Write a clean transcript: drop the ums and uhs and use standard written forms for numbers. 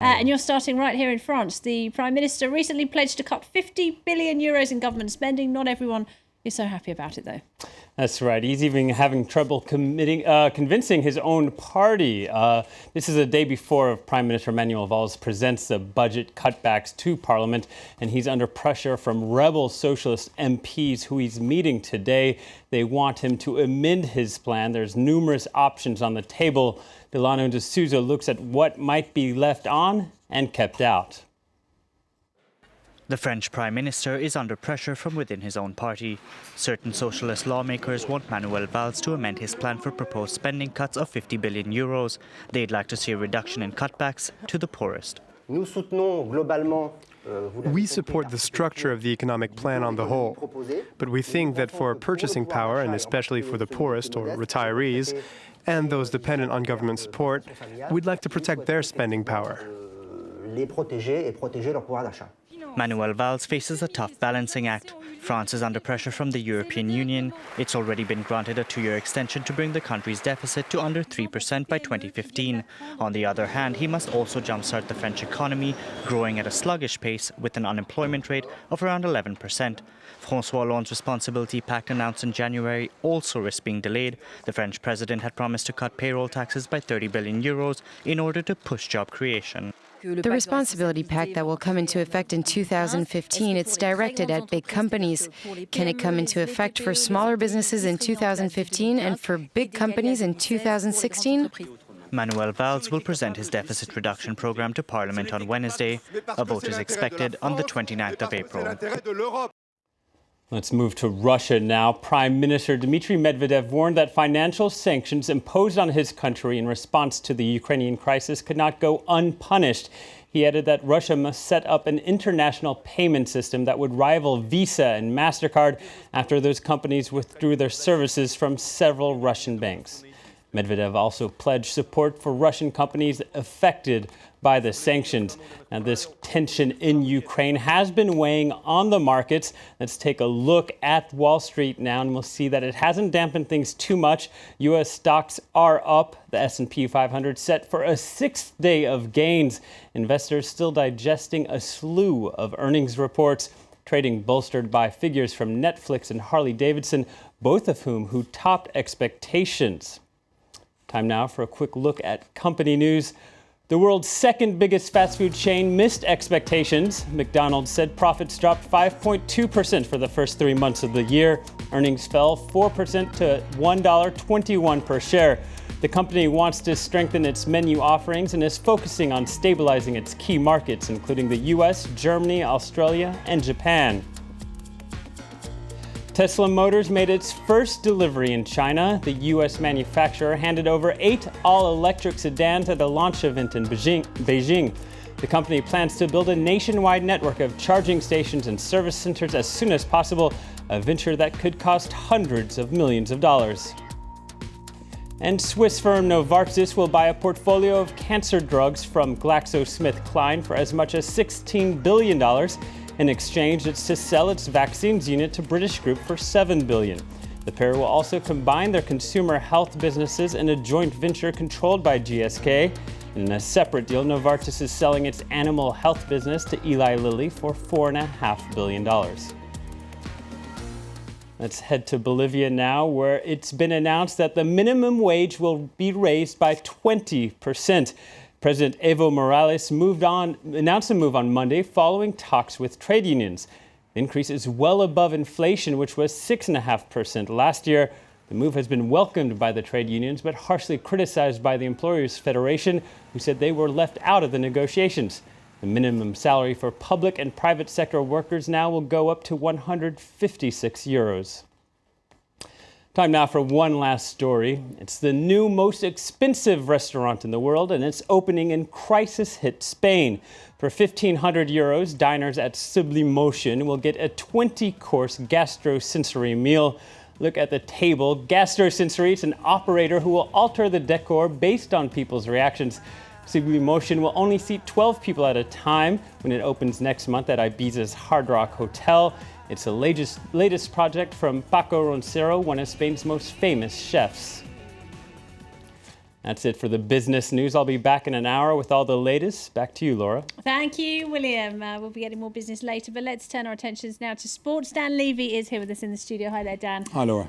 And you're starting right here in France. The Prime Minister recently pledged to cut 50 billion euros in government spending. Not everyone is so happy about it, though. That's right. He's even having trouble convincing his own party. This is a day before Prime Minister Manuel Valls presents the budget cutbacks to Parliament, and he's under pressure from rebel socialist MPs who he's meeting today. They want him to amend his plan. There's numerous options on the table. Delano de Souza looks at what might be left on and kept out. The French Prime Minister is under pressure from within his own party. Certain socialist lawmakers want Manuel Valls to amend his plan for proposed spending cuts of 50 billion euros. They'd like to see a reduction in cutbacks to the poorest. We support the structure of the economic plan on the whole, but we think that for purchasing power, and especially for the poorest or retirees, and those dependent on government support, we'd like to protect their spending power. Manuel Valls faces a tough balancing act. France is under pressure from the European Union. It's already been granted a 2-year extension to bring the country's deficit to under 3% by 2015. On the other hand, he must also jumpstart the French economy, growing at a sluggish pace with an unemployment rate of around 11%. François Hollande's Responsibility Pact announced in January also risks being delayed. The French president had promised to cut payroll taxes by 30 billion euros in order to push job creation. The Responsibility Pact that will come into effect in 2015, it's directed at big companies. Can it come into effect for smaller businesses in 2015 and for big companies in 2016? Manuel Valls will present his deficit reduction program to Parliament on Wednesday. A vote is expected on the 29th of April. Let's move to Russia now. Prime Minister Dmitry Medvedev warned that financial sanctions imposed on his country in response to the Ukrainian crisis could not go unpunished. He added that Russia must set up an international payment system that would rival Visa and MasterCard after those companies withdrew their services from several Russian banks. Medvedev also pledged support for Russian companies affected by the sanctions. Now, this tension in Ukraine has been weighing on the markets. Let's take a look at Wall Street now, and we'll see that it hasn't dampened things too much. U.S. stocks are up. The S&P 500 set for a 6th day of gains. Investors still digesting a slew of earnings reports. Trading bolstered by figures from Netflix and Harley-Davidson, both of who topped expectations. Time now for a quick look at company news. The world's second biggest fast food chain missed expectations. McDonald's said profits dropped 5.2% for the first 3 months of the year. Earnings fell 4% to $1.21 per share. The company wants to strengthen its menu offerings and is focusing on stabilizing its key markets, including the U.S., Germany, Australia, and Japan. Tesla Motors made its first delivery in China. The U.S. manufacturer handed over 8 all-electric sedans at a launch event in Beijing. The company plans to build a nationwide network of charging stations and service centers as soon as possible, a venture that could cost hundreds of millions of dollars. And Swiss firm Novartis will buy a portfolio of cancer drugs from GlaxoSmithKline for as much as $16 billion. In exchange, it's to sell its vaccines unit to British Group for $7 billion. The pair will also combine their consumer health businesses in a joint venture controlled by GSK. In a separate deal, Novartis is selling its animal health business to Eli Lilly for $4.5 billion. Let's head to Bolivia now, where it's been announced that the minimum wage will be raised by 20%. President Evo Morales announced a move on Monday following talks with trade unions. The increase is well above inflation, which was 6.5% last year. The move has been welcomed by the trade unions, but harshly criticized by the Employers Federation, who said they were left out of the negotiations. The minimum salary for public and private sector workers now will go up to 156 euros. Time now for one last story. It's the new most expensive restaurant in the world, and it's opening in crisis-hit Spain. For 1,500 euros, diners at Sublimotion will get a 20-course gastrosensory meal. Look at the table. Gastrosensory, it's an operator who will alter the decor based on people's reactions. Sublimotion will only seat 12 people at a time when it opens next month at Ibiza's Hard Rock Hotel. It's the latest project from Paco Roncero, one of Spain's most famous chefs. That's it for the business news. I'll be back in an hour with all the latest. Back to you, Laura. Thank you, William. We'll be getting more business later, but let's turn our attentions now to sports. Dan Levy is here with us in the studio. Hi there, Dan. Hi, Laura.